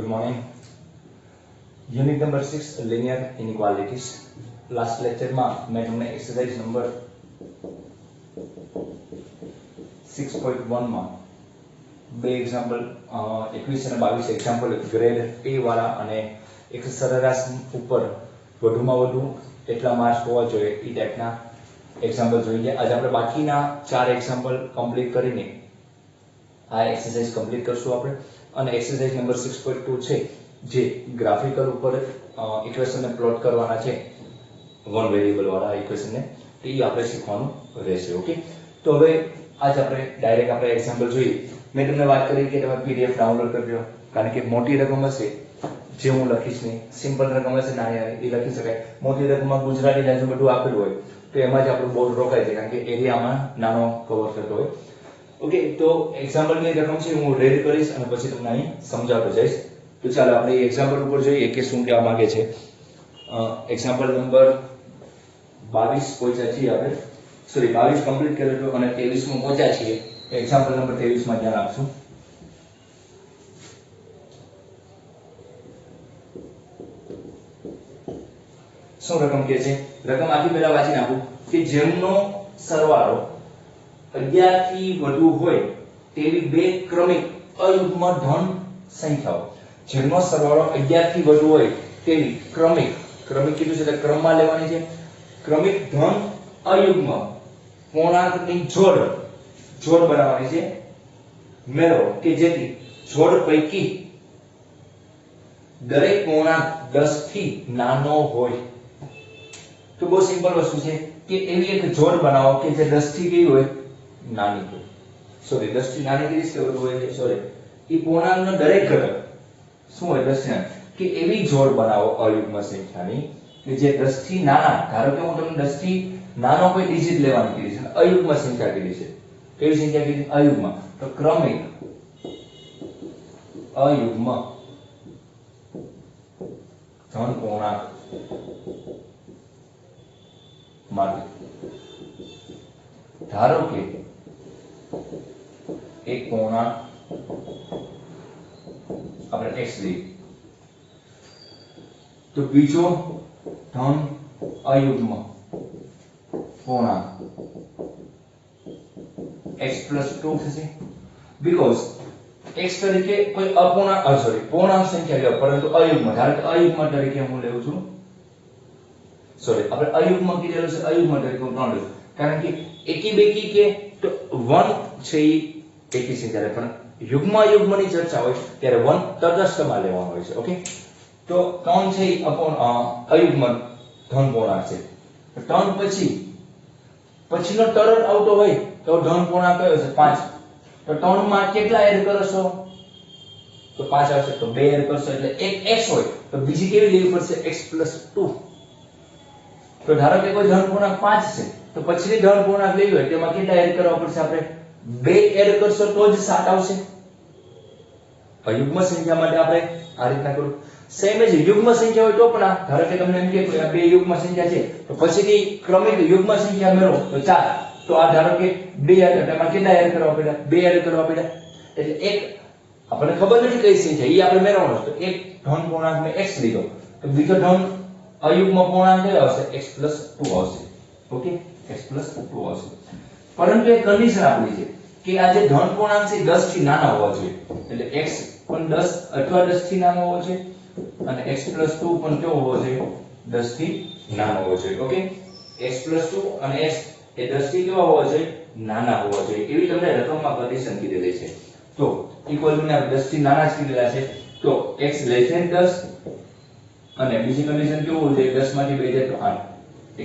Good morning. Unit number 6 linear inequalities. Last lecture માં મેં તમને exercise number 6.1 માં બે એક્ઝામ્પલ 21 અને 22 એક્ઝામ્પલ ગ્રેડ A વાળા અને એક સરેરાશ ઉપર વધુમાં વધુ એટલા માર્ક્સ હોવા જોઈએ એ ટાઈપના એક્ઝામ્પલ જોઈ ગયા. આજે આપણે બાકીના 4 એક્ઝામ્પલ કમ્પ્લીટ કરીને આ એક્સરસાઇઝ કમ્પ્લીટ કરશું આપણે. અને એક્સરસાઇઝ નંબર 6.2 છે જે ગ્રાફિકલ ઉપર ઇક્વેશનને પ્લોટ કરવાના છે વન વેરિયેબલ વાળા ઇક્વેશનને, તો એ આપણે શીખવાનું રહેશે. ઓકે, તો હવે આજ આપણે ડાયરેક્ટ આપણે એક્ઝામ્પલ જોઈએ. મેં તમને વાત કરી કે તમે પીડીએફ ડાઉનલોડ કરજો, કારણ કે મોટી રકમ હશે જે હું લખીશ નહીં, સિમ્પલ રકમ હશે નાની નાની એ લખી શકાય. મોટી રકમમાં ગુજરાતી લાઈન બધું આપેલું હોય તો એમાં જ આપણું બોર્ડ રોકાય છે, કારણ કે એરિયામાં નાનો કવર થતો હોય. ઓકે, તો એક્ઝામ્પલની રકમ છે હું રેડ કરીશ અને પછી તમને અહીં સમજાવતો જઈશ. તો ચાલો આપણે એક્ઝામ્પલ ઉપર જોઈએ કે શું કહેવા માંગે છે. એક્ઝામ્પલ નંબર 22 પહોંચ્યા છીએ આપણે, સોરી 22 કમ્પ્લીટ કર્યો હતો અને 23 માં પહોંચ્યા છીએ. એક્ઝામ્પલ નંબર 23 માં ધ્યાન આપશું. શું રકમ કહે છે? રકમ આખી પહેલા વાંચી નાખું કે જેમનો સરવાળો 11 થી વધુ હોય તેવી બે ક્રમિક અયુગ્મ ધન સંખ્યાઓ. જેમનો સરવાળો 11 થી વધુ હોય તેવી ક્રમિક કીધું છે એટલે ક્રમમાં લેવાની છે. ક્રમિક ધન અયુગ્મ પૂર્ણાંકની જોડ બનાવવાની છે મેળવો કે જેથી જોડ પૈકી દરેક પૂર્ણાંક 10 થી નાનો હોય. તો બહુ સિમ્પલ વસ્તુ છે કે એવી એક જોડ બનાવો કે જે 10 થી કેવી હોય, નાની હોય. સોરી 10 થી નાની કેવી રીતે હોય છે, સોરી એ પૂર્ણાંકનો દરેક ઘટક શું હોય 10 થી નાની, કે એવી જોડ બનાવો અયુગ્મ સંખ્યાની કે જે 10 થી નાના. ધારો કે હું તમને 10 થી નાનો કોઈ ડિજિટ લેવાની કીધી છે, અયુગ્મ સંખ્યા કીધી છે. કેવી સંખ્યા કીધી? અયુગ્મ. તો ક્રમિક અયુગ્મ ધન પૂર્ણાંક માટે ધારો કે એક પૂર્ણાંક આપણે x લઈએ, તો બીજો ધન અયુગ્મ પૂર્ણાંક x + 2 થશે. બીકોઝ x તરીકે કોઈ અપૂર્ણાંક પૂર્ણાંક સંખ્યા લે, પરંતુ અયુગ્મ. ધારો કે અયુગ્મ તરીકે હું લેઉં છું, સોરી આપણે અયુગ્મ કીધેલું છે, અયુગ્મ તરીકે હું 3 લઉં, કારણ કે એકી બેકી કે તો 1 છે એ એકી સંખ્યા, પણ યુગ્મ અયુગ્મની ચર્ચા હોય ત્યારે 1 તટસ્થમાં લેવાનો હોય છે. ઓકે, તો 3 છે એ અયુગ્મ ધન પૂર્ણાંક છે. 3 પછીનો તરત આવતો હોય તો ધન પૂર્ણાંક કયો છે? 5. તો 3 માં કેટલા એડ કરશો? તો 5 આવશે. તો 2 એડ કરશો એટલે એક x હોય તો બીજી કેવી લેવી પડશે? x + 2. તો ધારો કે કોઈ ધન પૂર્ણાંક 5 છે તો પછીની ધન પૂર્ણાંક લેવી હોય તેમાં કેટલા એડ કરવા પડશે? આપણે 2 એડ કરશો તો જ 7 આવશે. અયુગ્મ સંખ્યા માટે આપણે આ રીતના કરું. સેમ જ યુગ્મ સંખ્યા હોય તો પણ ધારો કે તમને એમ કે આ બે યુગ્મ સંખ્યા છે તો પછીની ક્રમિક યુગ્મ સંખ્યા મેળવો તો 4. તો આ ધારો કે 2 એમાં કેટલા એડ કરવા પડ્યા? 2 એડ કરવા પડ્યા. એટલે એક આપણને ખબર નથી કઈ સંખ્યા એ આપણે મેળવવાનો છે. તો એક ધન પૂર્ણાંક મેં x લીધો, તો બીજો ધન અયુગ્મ પૂર્ણાંક કયો આવશે? x + 2 આવશે. ઓકે, x + 2 આવશે. પરંતુ એક કન્ડિશન આપણી છે કે આ જે ધન પૂર્ણાંક છે 10 થી નાના હોવા જોઈએ. એટલે x પણ 10 અથવા 10 થી નાનો હોવો જોઈએ અને x + 2 પણ કેવો હોવો જોઈએ? 10 થી નાનો હોવો જોઈએ. ઓકે, x + 2 અને x એ 10 થી કેવા હોવા જોઈએ? નાના હોવા જોઈએ. એવી તમને રકમમાં કન્ડિશન કીધેલી છે. તો ઇક્વલ ટુ ને 10 થી નાના જ કીધેલા છે. તો x < 10 અને બીજી કન્ડિશન કેવું હોય છે? 10 માંથી 2 જાય તો 8.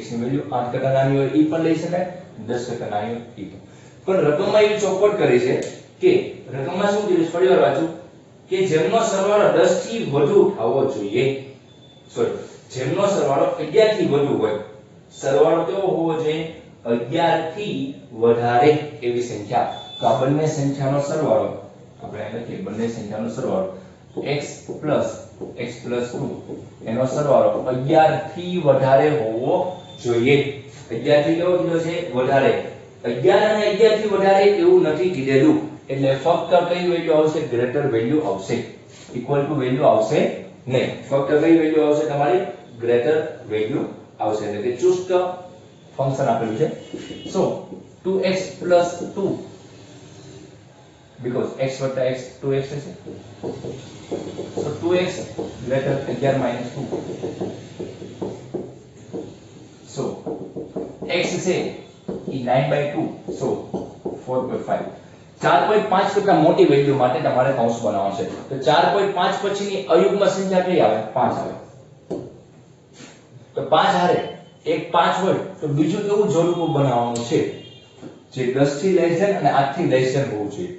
x ની વેલ્યુ 8 કરતા નાની હોય એ પણ લઈ શકાય, 10 કરતા નાની હોય એ પણ રકમમાં એવી ચોખવટ કરી છે કે રકમમાં શું કીધું? ફરી વાર વાંચું કે જેમનો સરવાળો 10 થી વધુ થવો જોઈએ. સોરી, જેમનો સરવાળો 11 થી વધુ હોય. સરવાળો કેવો હોવો જોઈએ? 11 થી વધારે એવી સંખ્યા. તો આ બંને સંખ્યાનો સરવાળો આપણે અહીં લખીએ, બંને સંખ્યાનો સરવાળો x + 2 એનો સરવાળો 11 થી વધારે હોવો જોઈએ. 11 થી કેવો કીધો છે? વધારે. 11 અને 11 થી વધારે એવું નથી કીધેલું, એટલે ફક્ત કઈ વેલ્યુ આવશે? ગ્રેટર વેલ્યુ આવશે. ઇક્વલ ટુ વેલ્યુ આવશે નહીં, ફક્ત કઈ વેલ્યુ આવશે તમારી ગ્રેટર વેલ્યુ આવશે, એટલે કે ચુસ્ત ફંક્શન આપેલું છે. સો 2x + 2 because x વત્તા x 2x છે, so 2x greater 11 - 2, so x છે ઈ 9/2, so 4.5. 4.5 કરતા મોટી વેલ્યુ માટે તમારે કૌંસ બનાવવાનો છે. તો 4.5 પછીની અયુગ્મ સંખ્યા કઈ આવે? 5 આવે. તો 5 હારે એક 5 હોય તો બીજું એવું જોડકું બનાવવાનું છે જે 10 થી લેસ ધેન અને 8 થી લેસ ધેન હોવું જોઈએ.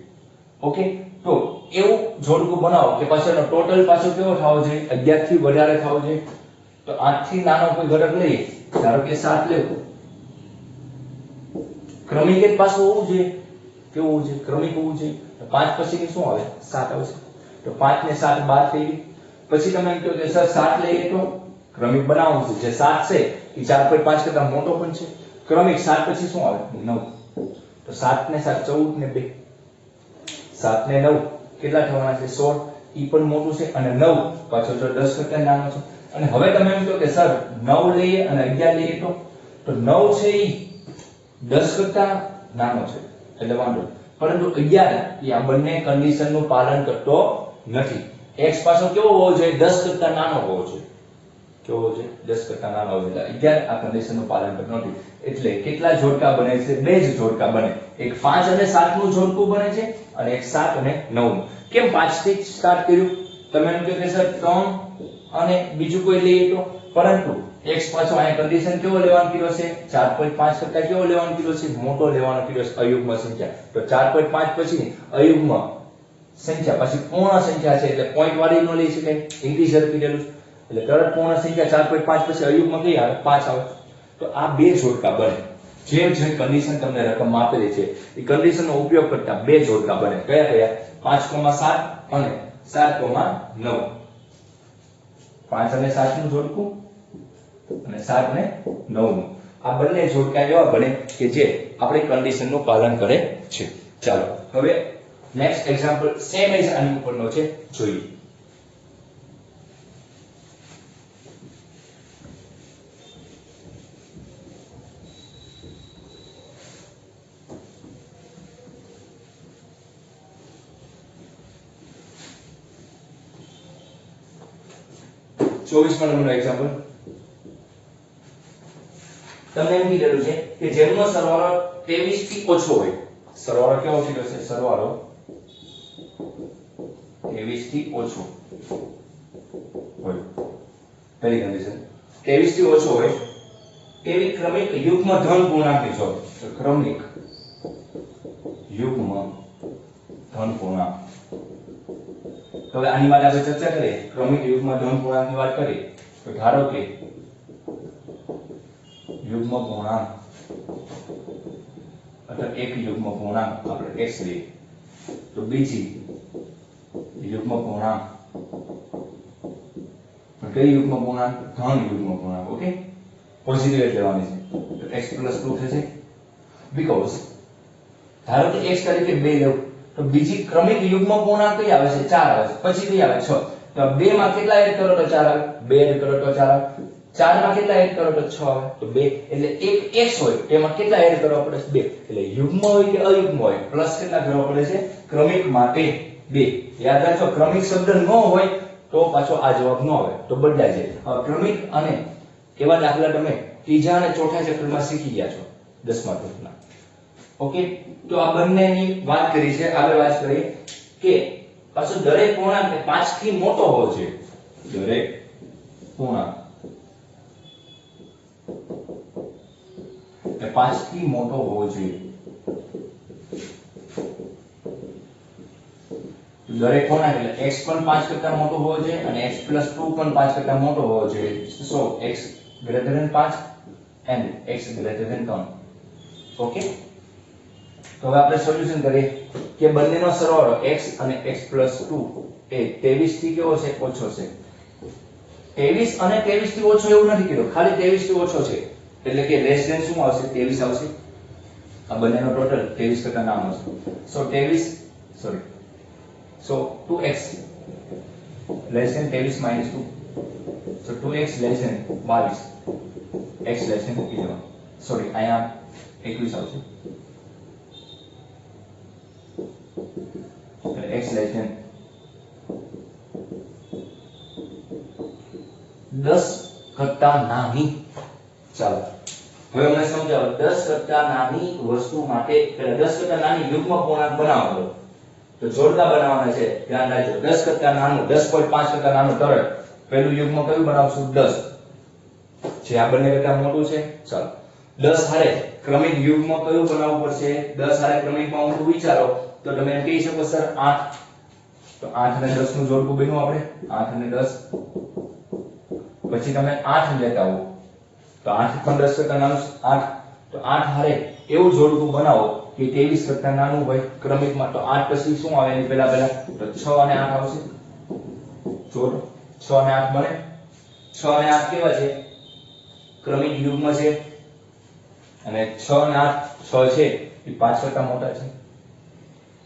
ઓકે, તો એવું જોડકું બનાવો કે પાછો એનો ટોટલ પાછો કેવો થવો જોઈએ? 11 થી વધારે થવો જોઈએ. તો 8 થી નાનો કોઈ ઘટક લઈએ, ધારો કે 7 લેવો, ક્રમિક જ પાછું હોવું જોઈએ. કેવું હોવું જોઈએ? ક્રમિક હોવું જોઈએ. તો 5 પછીની શું આવે? 7 આવશે. તો 5 ને 7 12 થઈ ગઈ. પછી તમે એમ કહો કે સર 7 લઈએ તો ક્રમિક બનાવવું છે. જે 7 છે એ 4.5 કરતા મોટો પણ છે. ક્રમિક 7 પછી શું આવે? 9. તો 7 ને 7 14 ને 2, 7 ને 9 કેટલા થવાના છે? 16. ઈ પણ મોટું છે અને 9 પાછો તો 10 કરતા નાનો છે. અને હવે તમે એમ કહો કે સર 9 લઈએ અને 11 લઈએ તો 9 છે ઈ 10 કરતા નાનો છે એટલે વાંધો, પરંતુ 11 એ આ બંને કન્ડિશનનું પાલન કરતો નથી. x પાછો કેવો હોવો જોઈએ? 10 કરતા નાનો હોવો જોઈએ. કેવો હોવો જોઈએ? 10 કરતા નાનો હોવો જોઈએ. 11 આ કન્ડિશનનું પાલન કરતો નથી. એટલે કેટલા જોડકા બને છે? બે જ જોડકા બને. એક 5 અને 7 નું જોડકું બને છે અને એક 7 અને 9 નું. કેમ 5 થી સ્ટાર્ટ કર્યું? તમે એમ કહો કે સર 3 અને બીજું કોઈ લઈએ તો, પરંતુ x પાછો અહીંયા કન્ડિશન કેવો લેવાનો કીધો છે? 4.5 કરતા કેવો લેવાનો કીધો છે? મોટો લેવાનો કીધો છે, અયુગ્મ સંખ્યા. તો 4.5 પછી અયુગ્મ સંખ્યા પછી પૂર્ણ સંખ્યા છે એટલે પોઈન્ટ વાળી નો લઈ શકાય, ઇન્ટીજર કીધેલું એટલે તરત પૂર્ણ સંખ્યા 4.5 પછી અયુગ્મ કઈ આવે? 5 આવે. તો આ બે જોડકા બને. જે કન્ડિશન તમને રકમ આપેલી છે એ કન્ડિશનનો ઉપયોગ કરતા બે જોડકા બને. કયા કયા? 5,7 અને 7,9. 5 અને 7 નું જોડકું અને 7 ને 9 નું. આ બંને જોડકા એવા બને કે જે આપણી કન્ડિશનનું પાલન કરે છે. ચાલો હવે નેક્સ્ટ એક્ઝામ્પલ સેમ એઝ આની ઉપરનો છે, જોઈએ. ચોવીસમાં નંબરનો એક્ઝામ્પલ. તમને એમ કીધેલું છે કે જેમનો સરવાળો 23 થી ઓછો હોય. સરવાળો કેવો કીધો છે? સરવાળો 23 થી ઓછો હોય. પહેલી કન્ડિશન 23 થી ઓછો હોય તેવી ક્રમિક યુગ્મ ધન પૂર્ણાંકની શોધ. તો ક્રમિક યુગ્મ ધન પૂર્ણાંક. તો હવે આની માટે આપણે ચર્ચા કરીએ. ક્રમિક યુગ્મ ધન પૂર્ણાંકની વાત કરીએ તો ધારો કે યુગ્મ પૂર્ણાંક અથવા એક યુગ્મ પૂર્ણાંક આપણે x લઈએ તો બીજી યુગ્મ પૂર્ણાંક કઈ યુગ્મ પૂર્ણાંક? ધન યુગ્મ પૂર્ણાંક. ઓકે, પોઝિટિવ જ લેવાની છે. તો x + 2 થશે. બીકોઝ ધારો કે x તરીકે 2 લેવું તો બીજી ક્રમિક યુગ્મ પૂર્ણાંક કઈ આવે છે? 4 આવે છે. પછી કઈ આવે? 6. તો 2 માં કેટલા એડ કરો તો 4 આવે? 2 એડ કરો તો 4 આવે. 4 માં કેટલા એડ કરો તો 6 આવે. તો 2 એટલે એક x હોય તેમાં કેટલા એડ કરવા પડે છે? 2. એટલે યુગ્મ હોય કે અયુગ્મ હોય પ્લસ કેટલા કરવા પડે છે? ક્રમિક માટે 2. યાદ રાખજો, ક્રમિક શબ્દ ન હોય તો પાછો આ જવાબ ન આવે, તો બદલાઈ જાય. હવે ક્રમિક અને એવા દાખલા તમે ત્રીજા અને ચોથા ચેપ્ટરમાં શીખી ગયા છો 10મા ધોરણના. ઓકે, તો આ બંનેની વાત કરી છે. આગળ વાત કરીએ કે પાછો દરેક પૂર્ણાંક 5 થી મોટો હોવો જોઈએ. દરેક પૂર્ણાંક 5 થી મોટો હોવો જોઈએ. દરેક પૂર્ણાંક એટલે x પણ 5 કરતા મોટો હોવો જોઈએ અને x + 2 પણ 5 કરતા મોટો હોવો જોઈએ. સો x greater than 5 and x greater than 3. Okay, તો હવે આપણે સોલ્યુશન કરીએ કે બંનેનો સરવાળો x અને x + 2 એ 23 થી કેવો છે? ઓછો છે. 23 અને 23 થી ઓછો એવું નથી કીધું, ખાલી 23 થી ઓછો છે એટલે કે લેસ ધેન શું આવશે? 23 આવશે. આ બંનેનો ટોટલ 23 કરતા નાનો છે. So 2x less than 23 minus 2, so 2x less than 22, x less than 11, sorry અહીંયા 21 આવશે, એટલે x લેસ ધેન 10 કરતા નાની. ચાલો હવે અમને સમજાવો 10 કરતા નાની વસ્તુ માટે એટલે 10 કરતા નાની યુગ્મ પૂર્ણાંક બનાવવાનો તો જોડકા બનાવવાના છે. ધ્યાન રાખજો 10 કરતા નાનું 10.5 કરતા નાનું તરત પહેલું યુગ્મ કયું બનાવશું 10, જે આ બંને કરતા મોટું છે. ચાલો 10 હારે ક્રમિક યુગ્મ કયું બનાવવું પડશે? 10 હારે ક્રમિકમાં મોટું વિચારો તો તમે એમ કહી શકો સર 8, તો 8 અને 10 નું જોડકું બન્યું આપણે 8 અને 10, પછી તમે 8 લેતા આવો તો 8 પણ 10 કરતા નાનું 8, તો 8 હારે એવું જોડકું બનાવો કે 23 કરતા નાનું હોય ક્રમિકમાં, તો 8 પછી શું આવે એની પહેલા તો 6 અને 8 આવશે. જોડો 6 અને 8 બને. 6 અને 8 કેવા છે? ક્રમિક યુગ્મ છે, અને 6 અને 8 6 છે એ 5 કરતા મોટા છે.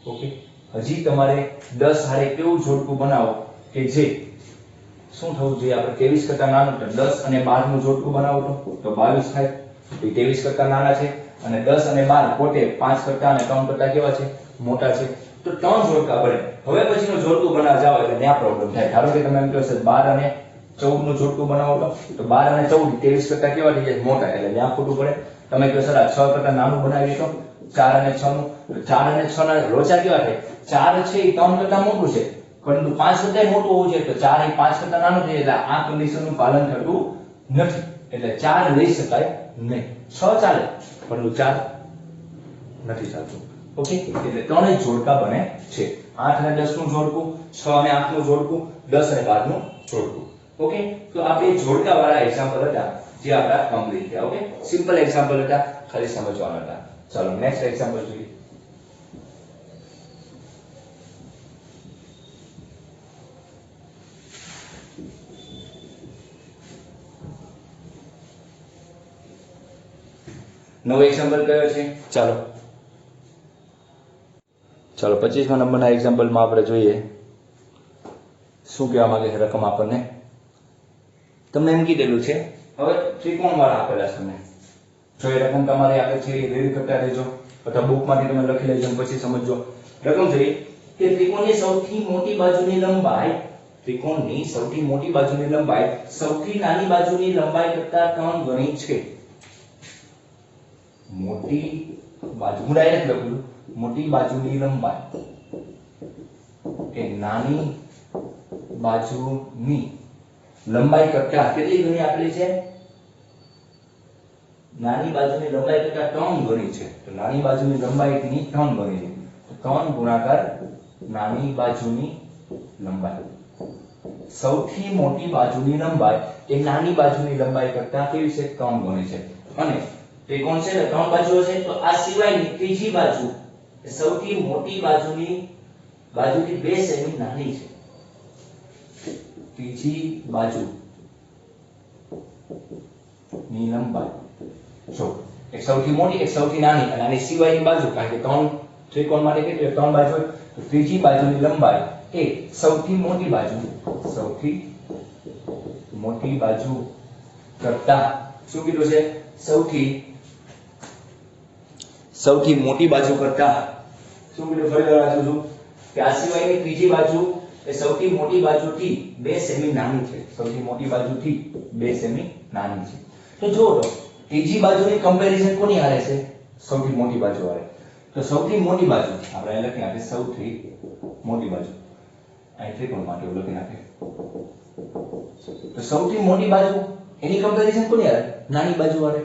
ઓકે, હજી તમારે 10 હારે કેવું જોડકું બનાવો કે જે શું થવું જોઈએ? આપણે 23 કરતા નાનું, તો 10 અને 12 નું જોડકું બનાવો તો 22 થાય. તો 23 કરતા નાના છે અને 10 અને 12 પોતે 5 કરતા અને 3 કરતા કેવા છે? મોટા છે. તો 3 જોડકા બને. હવે પછીનો જોડકું બનાવવા જાવ એટલે ત્યાં પ્રોબ્લેમ થાય. ધારો કે તમે એમ કહો છો 12 અને 14 નું જોડકું બનાવો તો 12 અને 14 23 કરતા કેવા થઈ જાય? મોટા, એટલે ત્યાં ખોટું પડે. તમે કહો સર આ 6 કરતા નાનું બનાવીએ તો 4 અને 6 નું, તો 4 અને 6 ના લોચા કેવા થાય? 4 છે એ 3 કરતા મોટું છે પરંતુ 5 કરતા મોટું હોવું જોઈએ, તો 4 એ 5 કરતા નાનું થઈ એટલે આ કન્ડિશનનું પાલન થતું નથી, એટલે 4 લઈ શકાય નહીં. 6 ચાલે પરંતુ 4 નથી ચાલતું. ઓકે, એટલે ત્રણેય જોડકા બને છે. 8 અને 10 નું જોડકું, 6 અને 8 નું જોડકું, 10 અને 12 નું જોડકું. ઓકે, તો આ બે જોડકા વાળા એક્ઝામ્પલ હતા જે આપણા કમ્પ્લીટ થયા. ઓકે, સિમ્પલ એક્ઝામ્પલ હતા, ખાલી સમજવાના હતા. ચાલો નેક્સ્ટ એક્ઝામ્પલ જોઈએ. નવો એક્ઝામ્પલ કયો છે? ચાલો 25મા નંબરના એક્ઝામ્પલમાં આપણે જોઈએ શું કહેવા માંગે છે રકમ આપણને. તમને એમ કીધેલું છે હવે ત્રિકોણ વાળા આપેલા છે તમને, જો એ રકમ તમારે આપે છે એ રીડ કરતા રહેજો અથવા બુકમાંથી તમે લખી લેજો પછી સમજજો. રકમ જોઈએ કે ત્રિકોણની સૌથી મોટી બાજુની લંબાઈ, ત્રિકોણની સૌથી મોટી બાજુની લંબાઈ સૌથી નાની બાજુની લંબાઈ કરતા 3 ગણી છે. મોટી બાજુ, હું ડાયરેક્ટ લખું, મોટી બાજુની લંબાઈ એ નાની બાજુની લંબાઈ કરતા કેટલી ગણી આપેલી છે? નાની બાજુની લંબાઈ કરતા 3 ગણી છે. તો નાની બાજુની લંબાઈ ની 3 ગણી છે, તો 3 ગુણાકાર નાની બાજુની લંબાઈ. સૌથી મોટી બાજુની લંબાઈ એ નાની બાજુની લંબાઈ કરતા કેવી છે? 3 ગણી છે. અને ત્રિકોણ છે ને 3 બાજુઓ છે, તો આ સિવાયની ત્રીજી બાજુ સૌથી મોટી બાજુની બાજુથી 2 સેમી નાની છે. ત્રીજી બાજુ ની લંબાઈ જો એક સૌથી મોટી એક સૌથી નાની, અને આની સિવાયની બાજુ, કારણ કે 3 ત્રિકોણ માટે કેટલી 3 બાજુ હોય, તો ત્રીજી બાજુની લંબાઈ એ સૌથી મોટી બાજુ કરતા શું કીધું છે? સૌથી મોટી બાજુ કરતા શું કીધું? ફરી વાર વાંચું છું કે આ સિવાયની ત્રીજી બાજુ એ સૌથી મોટી બાજુથી 2 સેમી નાની છે. સૌથી મોટી બાજુથી 2 સેમી નાની છે. તો જો ત્રીજી બાજુની કમ્પેરીઝન કોની હારે છે? સૌથી મોટી બાજુ હારે. તો સૌથી મોટી બાજુ આપણે અહીં લખી નાખીએ, સૌથી મોટી બાજુ અહીં ત્રિકોણ માટે લખી નાખીએ. તો સૌથી મોટી બાજુ એની કમ્પેરીઝન કોની હારે? નાની બાજુ હારે.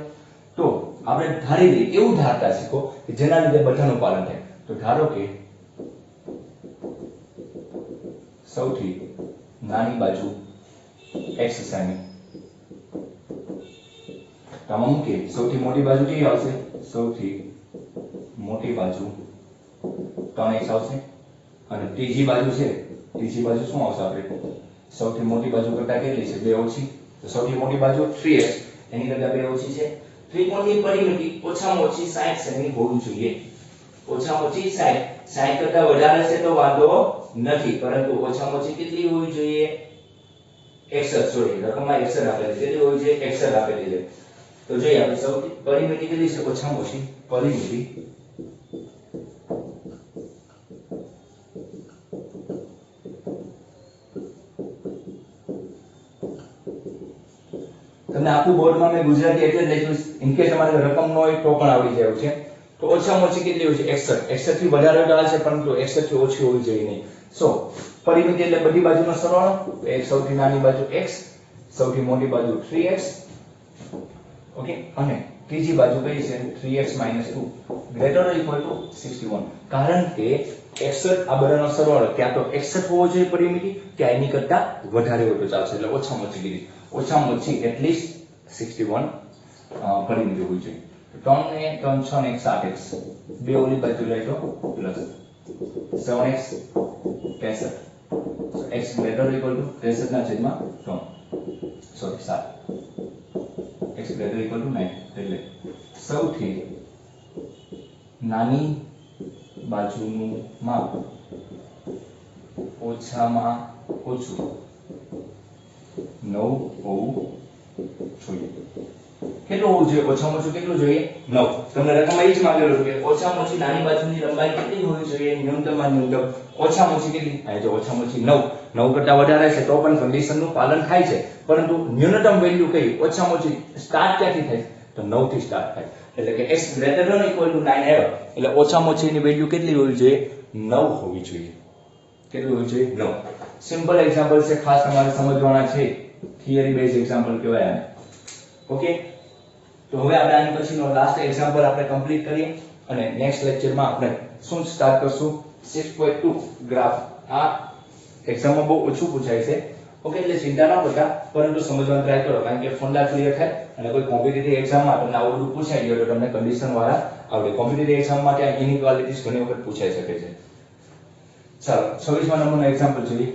તો આપણે ધારી લઈએ, એવું ધારતા શીખો કે જેના લીધે બધાનું પાલન થાય. તો ધારો કે સૌથી નાની બાજુ x સેમી, તો આમાં મૂકીએ સૌથી મોટી બાજુ કઈ આવશે? સૌથી મોટી બાજુ 3x આવશે, અને ત્રીજી બાજુ છે, ત્રીજી બાજુ શું આવશે? આપણે સૌથી મોટી બાજુ કરતા કેટલી છે? 2 ઓછી, તો સૌથી મોટી બાજુ 3x, એની કરતા 2 ઓછી છે. ત્રિકોણની પરિમિતિ ઓછામાં ઓછી 60 સેમી હોવી જોઈએ. ઓછામાં ઓછી 60 કરતા વધારે છે તો વાંધો નથી, પરંતુ ઓછામાં ઓછી કેટલી હોવી જોઈએ? 61. સોરી, રકમમાં 61 આપેલી છે. કેટલી હોવી જોઈએ? 61 આપેલી છે. તો જોઈએ આપણે સૌથી પરિમિતિ કેટલી છે? ઓછામાં ઓછી પરિમિતિ તમને આખું બોર્ડમાં મેં ગુજરાતી એટલે જ લખ્યું, ઇન કેસ તમારે રકમ ન હોય તો પણ આવડી જાય છે. તો ઓછામાં ઓછી કેટલી હોય છે? 61. 61 થી વધારે હોય તો હાલશે, પરંતુ 61 થી ઓછી હોવી જોઈએ નહીં. સો પરિમિતિ એટલે બધી બાજુનો સરવાળો. એક સૌથી નાની બાજુ x, સૌથી મોટી બાજુ 3x, ઓકે, અને ત્રીજી બાજુ કઈ છે? 3x - 2 greater or equal to 61. કારણ કે 61 આ બધાનો સરવાળો ક્યાં તો 61 હોવો જોઈએ પરિમિતિ, કે એની કરતા વધારે હોય તો ચાલશે. એટલે ઓછામાં ઓછી કીધી, ઓછામાં ઓછી એટલીસ્ટ 61 પરિમિતિ હોવી જોઈએ. 3 ને 3 6 ને 1 7x, બે ઓલી બાજુ લઈ તો plus 7x 63. so x greater or equal to 63 ના છેદમાં 3, sorry 7, x greater or equal to 9. એટલે સૌથી નાની બાજુનું માપ ઓછામાં ઓછું 9 હોવું જોઈએ. કેટલું હોવું જોઈએ? ઓછામાં ઓછું કેટલું જોઈએ? 9. તમને રકમમાં એ જ માંગેલું છે કે ઓછામાં ઓછી નાની બાજુની લંબાઈ કેટલી હોવી જોઈએ? ન્યૂનતમમાં ન્યૂનતમ ઓછામાં ઓછી કેટલી? આ જો ઓછામાં ઓછી 9. 9 કરતા વધારે છે તો પણ કન્ડિશનનું પાલન થાય છે, પરંતુ ન્યૂનતમ વેલ્યુ કઈ? ઓછામાં ઓછી સ્ટાર્ટ ક્યાંથી થાય? તો 9 થી સ્ટાર્ટ થાય. એટલે કે x greater than or equal to 9 આવે એટલે ઓછામાં ઓછી એની વેલ્યુ કેટલી હોવી જોઈએ? 9 હોવી જોઈએ. કેટલી હોવી જોઈએ? 9. સિમ્પલ એક્ઝામ્પલ છે, ખાસ તમારે સમજવાના છે. થિયરી બેઝ એક્ઝામ્પલ કહેવાય આને. ઓકે, તો હવે આપણે આની પછીનો લાસ્ટ એક્ઝામ્પલ આપણે કમ્પ્લીટ કરીએ અને નેક્સ્ટ લેક્ચરમાં આપણે શું સ્ટાર્ટ કરશું? 6.2 ગ્રાફ. આ એક્ઝામમાં બહુ ઓછું પૂછાય છે. ઓકે, એટલે ચિંતા ન કરતા, પરંતુ સમજવાનો ટ્રાય કરો, કારણ કે ફંડા ક્લિયર થાય અને કોઈ કોમ્પિટિટિવ એક્ઝામમાં તમને આવું બધું પૂછાઈ ગયું તો તમને કન્ડિશન વાળા આવડે. કોમ્પિટિટિવ એક્ઝામમાં ત્યાં ઇનઇક્વાલિટીઝ ઘણી વખત પૂછાઈ શકે છે. ચાલો 26મા નંબરનો એક્ઝામ્પલ જોઈએ.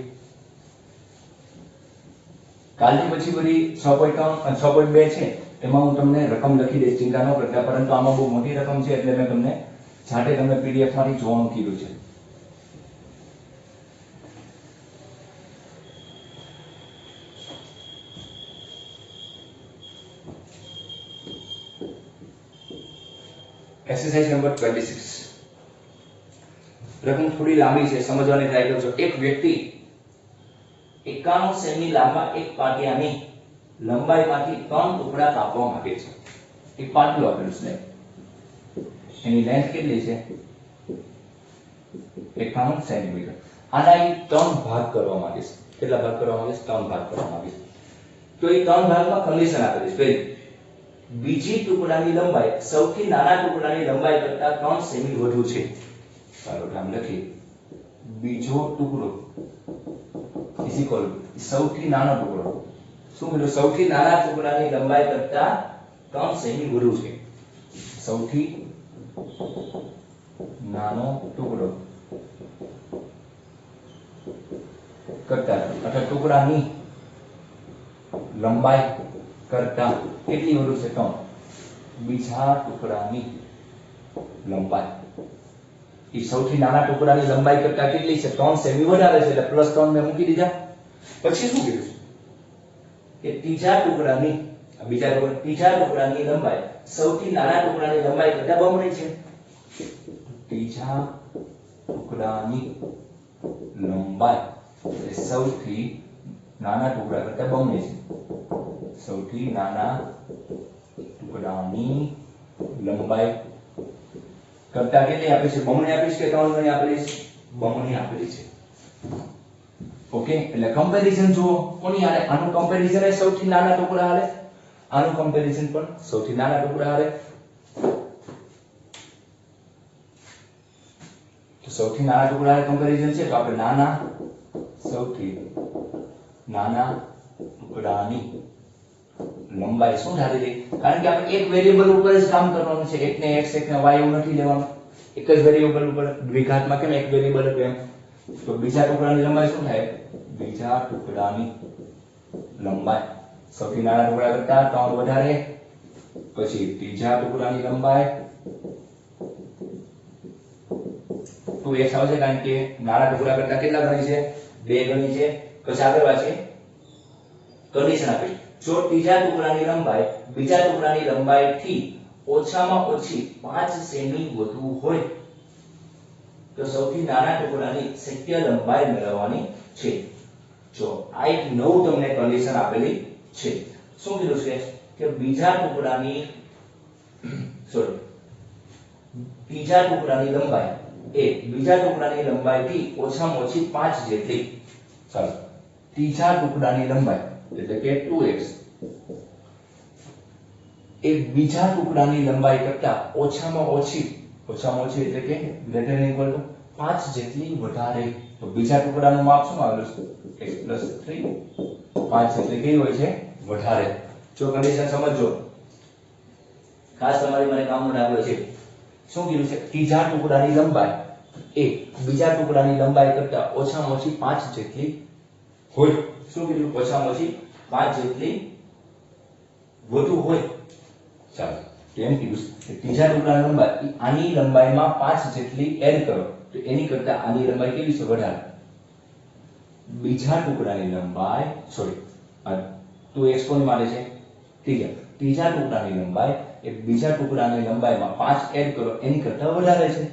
કાલથી પછી બધી 6.3 અને 6.2 છે એમાં હું તમને રકમ લખી દઈશ, ચિંતા ન કરતા, પરંતુ આમાં બહુ મોટી રકમ છે એટલે મેં તમને જાતે તમને પીડીએફ માંથી જોવાનું કીધું છે. Exercise number 26. રકમ થોડી લાંબી છે, સમજવાની ટ્રાય કરજો. એક વ્યક્તિ 91 સેમી લાંબા એક પાટિયાની લંબાઈમાંથી 3 ટુકડા કાપવા માંગે છે. એક પાટિયું આપેલું છે, એની લેન્થ કેટલી છે? 91 સેન્ટીમીટર. આના એ 3 ભાગ કરવા માંગે છે. કેટલા ભાગ કરવા માંગે છે? 3 ભાગ કરવા માંગે છે. તો એ 3 ભાગમાં કન્ડિશન આપેલી છે. પહેલી, બીજી ટુકડાની લંબાઈ સૌથી નાના ટુકડાની લંબાઈ કરતા 3 સેમી વધુ છે. ચાલો નામ લખી. બીજો ટુકડો ઇઝ ઇક્વલ સૌથી નાનો ટુકડો. શું કીધું? સૌથી નાના ટુકડાની લંબાઈ કરતા 3 સેમી વધુ છે. સૌથી નાનો ટુકડો કરતા અથવા ટુકડાની લંબાઈ કરતા કેટલી વધુ છે? 3. બીજા ટુકડાની લંબાઈ એ સૌથી નાના ટુકડાની લંબાઈ કરતા કેટલી છે? 3 સેમી વધારે છે, એટલે +3 મેં મૂકી દીધા. પછી શું કીધું? કે ત્રીજા ટુકડાની લંબાઈ સૌથી નાના ટુકડાની લંબાઈ કરતા બમણી છે. ત્રીજા ટુકડાની લંબાઈ એ સૌથી નાના ટુકડા કરતા બમણી છે. સૌથી નાના ટુકડાની લંબાઈ કરતા કેટલી આપી છે? બમણી આપી છે કે 3 ગણી આપેલી છે? બમણી આપેલી છે. ઓકે, એટલે કમ્પેરીઝન જુઓ કોની હાલે? આનું કમ્પેરીઝન એ સૌથી નાના ટુકડા હાલે, આનું કમ્પેરીઝન પણ સૌથી નાના ટુકડા હાલે. તો સૌથી નાના ટુકડા હાલે કમ્પેરીઝન છે, તો આપણે સૌથી નાના ટુકડાની લંબાઈ શું ધારી લઈ? કારણ કે આપણે એક વેરીએબલ ઉપર જ કામ કરવાનું છે, એકને x એકને y એવું નથી લેવાનું. એક જ વેરીએબલ ઉપર દ્વિઘાતમાં કેમ એક વેરીએબલ હતું એમ. તો બીજા ટુકડાની લંબાઈ શું થાય? બીજા ટુકડાની લંબાઈ સૌથી નાના ટુકડા કરતા 3 વધારે, પછી ત્રીજા ટુકડાની લંબાઈ 2x આવશે કારણ કે નાના ટુકડા કરતા કેટલા ગણી છે 2 ગણી છે પછી આગળ વાંચીએ કન્ડિશન આપી જો ત્રીજા ટુકડાની લંબાઈ બીજા ટુકડાની લંબાઈથી ઓછામાં ઓછી 5 સેમી વધુ હોય તો સૌથી નાના ટુકડાની શક્ય લંબાઈ મેળવવાની છે જો આ એક નવું તમને કન્ડિશન આપેલી છે શું કીધું છે કે બીજા ટુકડાની ત્રીજા ટુકડાની લંબાઈ એ બીજા ટુકડાની લંબાઈથી ઓછામાં ઓછી 5 જેટલી ચાલો ત્રીજા ટુકડાની લંબાઈ એટલે કે 2x એ બીજા ટુકડાની લંબાઈ કરતા ઓછામાં ઓછી એટલે કે ગ્રેટર ધેન ઇક્વલ ટુ 5 જેટલી વધારે તો બીજા ટુકડાનું માપ શું આવેલું છે x + 3 5 એટલે કેવી હોય છે વધારે જો કન્ડિશન સમજો ખાસ તમારી મને કામ બનાવ્યો છે શું કીધું છે ત્રીજા ટુકડાની લંબાઈ એ બીજા ટુકડાની લંબાઈ કરતા ઓછામાં ઓછી 5 જેટલી હોય શું કીધું ઓછામાં ઓછી 5 જેટલી વધુ હોય ચાલો કેમ કીધું કે ત્રીજા ટુકડાની લંબાઈ આની લંબાઈમાં 5 જેટલી એડ કરો તો એની કરતા આની લંબાઈ કેવી છે વધારે બીજા ટુકડાની લંબાઈ આ 2x કોની માટે છે ત્રીજા ટુકડાની લંબાઈ એ બીજા ટુકડાની લંબાઈમાં 5 એડ કરો એની કરતા વધારે છે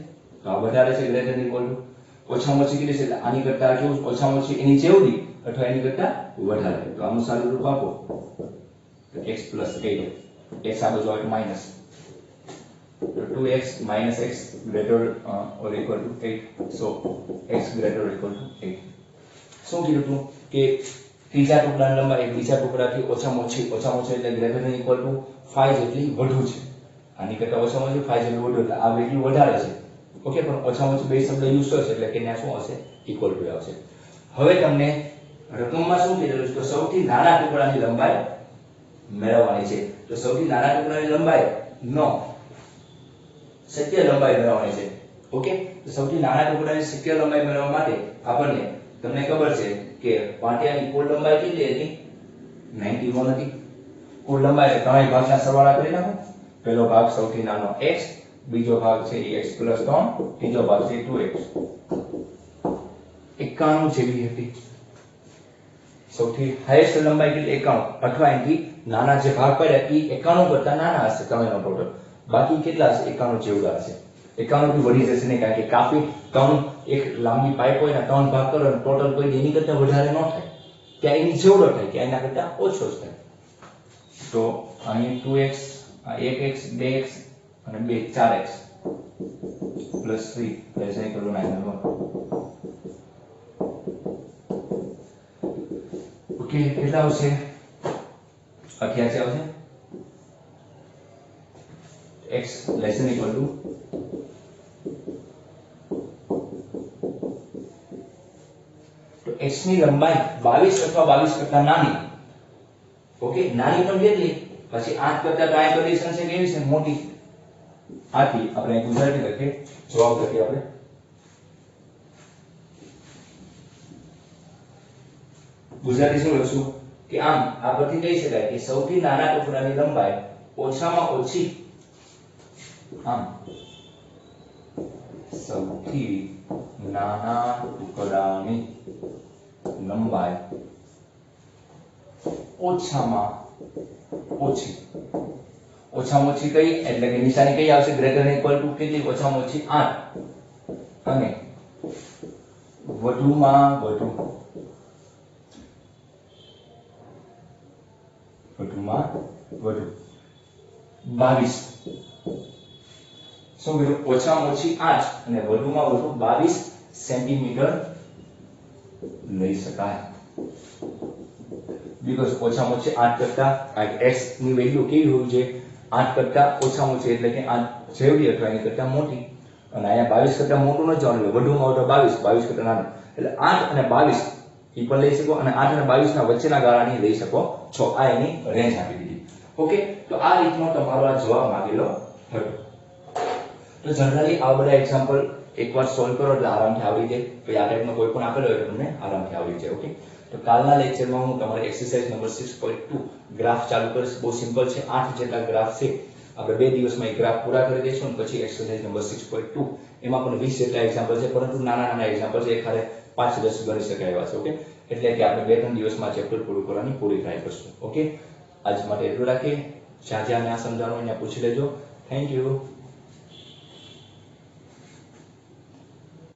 તો આ વધારે છે ગ્રેટર ધેન ઇક્વલ ટુ ઓછામાં ઓછી કેટલી છે એટલે આની કરતા કેવું ઓછામાં ઓછી એની જેવડી અથવા એની કરતા વધારે તો આનું સારું રૂપ આપો તો x + 8 x આ બાજુ આવે માઈનસ તો 2x - x greater or equal to 8 so x greater or equal to 8 શું કીધું તું કે ત્રીજા ટુકડાની લંબાઈ બીજા ટુકડાથી ઓછામાં ઓછી એટલે ગ્રેટર ધેન ઇક્વલ ટુ 5 જેટલી વધુ છે આની કરતા ઓછામાં ઓછી 5 જેટલી વધુ એટલે આ વેલ્યુ વધારે છે ઓકે પણ ઓછામાં ઓછી બે શબ્દ યુઝ થશે એટલે કે ત્યાં શું આવશે ઇક્વલ ટુ આવશે હવે તમને રકમમાં શું કીધેલું છે તો સૌથી નાના ટુકડાની લંબાઈ મેળવવાની છે તો સૌથી નાના ટુકડાની લંબાઈ નો શક્ય લંબાઈ મેળવવાની છે ઓકે તો સૌથી નાના ટુકડાની શક્ય લંબાઈ મેળવવા માટે આપણને તમને ખબર છે કે પાટિયાની કુલ લંબાઈ કેટલી હતી 91 હતી કુલ લંબાઈ એટલે ત્રણેય ભાગના સરવાળા કરી નાખો પહેલો ભાગ સૌથી નાનો x બીજો ભાગ છે x + 3 ત્રીજો ભાગ છે 2x 91 જેવી હતી સૌથી હાઈએસ્ટ લંબાઈ કેટલી 91 અથવા એથી નાના જે ભાગ પડ્યા એ 91 કરતા નાના હશે ત્રણેયનો ટોટલ બાકી કેટલા હશે 91 જેવડા હશે 91 થી વધી જશે નહીં કારણ કે કાપી ત્રણ એક લાંબી પાઇપ હોય ને ત્રણ ભાગ કરો ટોટલ કોઈ એની કરતા વધારે ન થાય કે એની જેવડો થાય કે એના કરતા ઓછો જ થાય તો અહીં 2x આ 1x 2x અને 2 4x + 3 less than equal to 9 okay કેટલા આવશે 88 આવશે x less than equal to તો x ની લંબાઈ 22 અથવા 22 કરતા નાની ઓકે નાની પણ કેટલી પછી 8 કરતા તો આ કન્ડિશન છે કેવી છે મોટી આથી આપણે ગુજરાતી લખીએ જવાબ લખીએ આપણે ગુજરાતી શું લખશું કે આમ આ પરથી કહી શકાય કે સૌથી નાના ટુકડાની લંબાઈ ઓછામાં ઓછી આમ સૌથી નાના ટુકડાની લંબાઈ ઓછામાં ઓછી કઈ એટલે કે નિશાની કઈ આવશે ગ્રેટર ધેન ઇક્વલ ટુ કેટલી ઓછામાં ઓછી 8 અને વધુમાં વધુ 22 શું કીધું ઓછામાં ઓછી 8 અને વધુમાં વધુ 22 સેન્ટીમીટર લઈ શકાય બીકોઝ ઓછામાં ઓછી 8 કરતા x ની વેલ્યુ કેવી હોવી જોઈએ 8 કરતા ઓછામાં ઓછી એટલે કે 8 જેવડી અથવા એની કરતા મોટી અને અહીંયા 22 કરતા મોટું ન જવાનું વધુમાં વધુ 22 કરતા નાનું એટલે 8 અને 22 ઈ પણ લઈ શકો અને 8 અને 22 ના વચ્ચેના ગાળાની લઈ શકો છો આ એની રેન્જ આપી દીધી ઓકે તો આ રીતનો તમારો આ જવાબ માંગેલો હતો તો જનરલી આ બધા એક્ઝામ્પલ એકવાર સોલ્વ કરો એટલે આરામથી આવડી જાય પછી આ ટાઈપનો કોઈ પણ આપેલો હોય તો તમને આરામથી આવડી જાય ઓકે તો કાલના લેક્ચરમાં હું તમારી એક્સરસાઇઝ નંબર 6.2 ગ્રાફ ચાલુ કરીશ બહુ સિમ્પલ છે 8 જેટલા ગ્રાફ છે આપણે 2 દિવસમાં એ ગ્રાફ પૂરા કરી દઈશું અને પછી એક્સરસાઇઝ નંબર 6.2 એમાં પણ 20 જેટલા એક્ઝામ્પલ છે, પરંતુ નાના એક્ઝામ્પલ છે, એખારે 5-10 ગણી શકાય એવા છે. ઓકે, એટલે કે આપણે 2-3 દિવસમાં ચેપ્ટર પૂરું કરવાની પૂરી ટ્રાય કરશું. ઓકે, આજ માટે એટલું રાખીએ. જ્યાં જ્યાં ના સમજાણું એને પૂછી લેજો. Thank you.